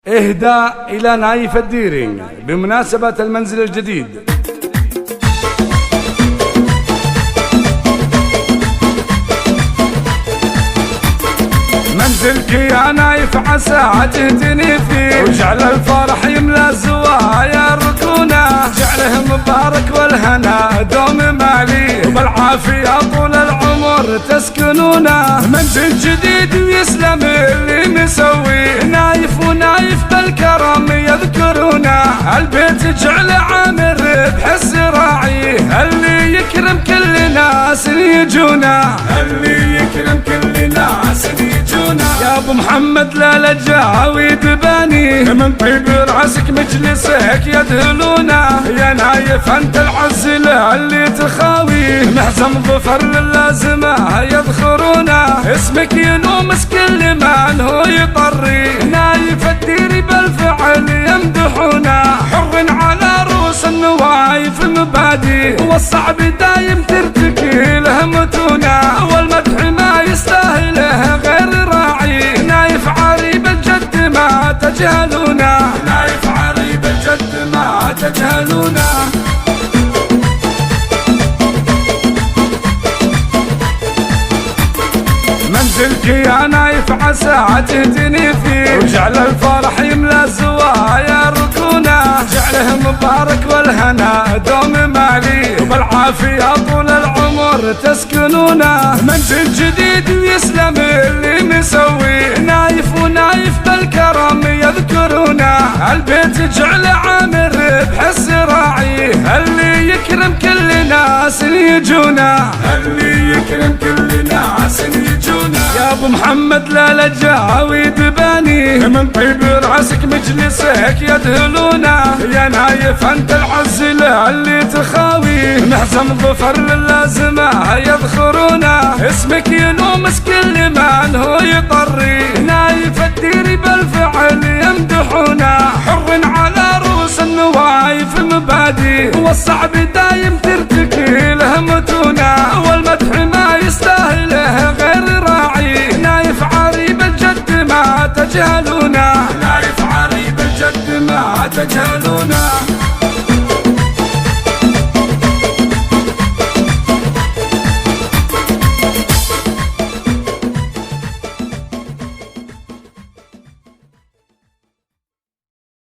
إهداء إلى نايف الديري بمناسبة المنزل الجديد. منزلك يا نايف عسى عجهتني فيه، وجعل الفرح يملى الزوايا ركونه، جعله مبارك والهنا دوم مالي، وبالعافية طول العمر تسكنونه. منزل جديد ويسلم اللي مسويه، نايف ونايف بالكرم يذكرونه، البيت جعله عامر بحس راعيه، اللي يكرم كل ناس يجونه، اللي يكرم كل ناس يجونه. يا ابو محمد لا لجاوي دباني، من طيب راسك مجلسك يدهلونه، يا نايف انت العزله اللي تخاوي، محزم ظفر للازمه يذخرونه، اسمك ينومس كل من هو يطري، نايف الديري بالفعل يمدحونه، حر على روس النوايف مبادي، والصعب دايم ترتكي له متونه، والمدح ما يستاهله غير راعي، نايف عريب الجد ما تجهلونه، نايف عريب الجد ما تجهلونه. منزلك يا نايف عسى عجهتني فيه، وجعل الفرح يملى الزوايا ركونه، جعله مبارك والهنا دوم مالي، وبالعافية طول العمر تسكنونه. منزل جديد ويسلم اللي مسويه، نايف ونايف بالكرم يذكرونه، البيت جعله عامر بحس راعيه، اللي يكرم كل ناس يجونه، اللي يكرم كل ناس يجونه. يا ابو محمد لا لجاوي دباني، من طيب راسك مجلسك يدهلونه، يا نايف انت العزله اللي تخاوي، محزم ظفر للازمه يذخرونه، اسمك ينومس كل من هو يطري، نايف الديري بالفعل يمدحونه، حر على روس النوايف مبادي، والصعب دايم ترتكي له متونه، والمدح ما يستاهله غير راعي، نايف عريب الجد ما تجهلونه، نايف عريب الجد ما تجهلونه.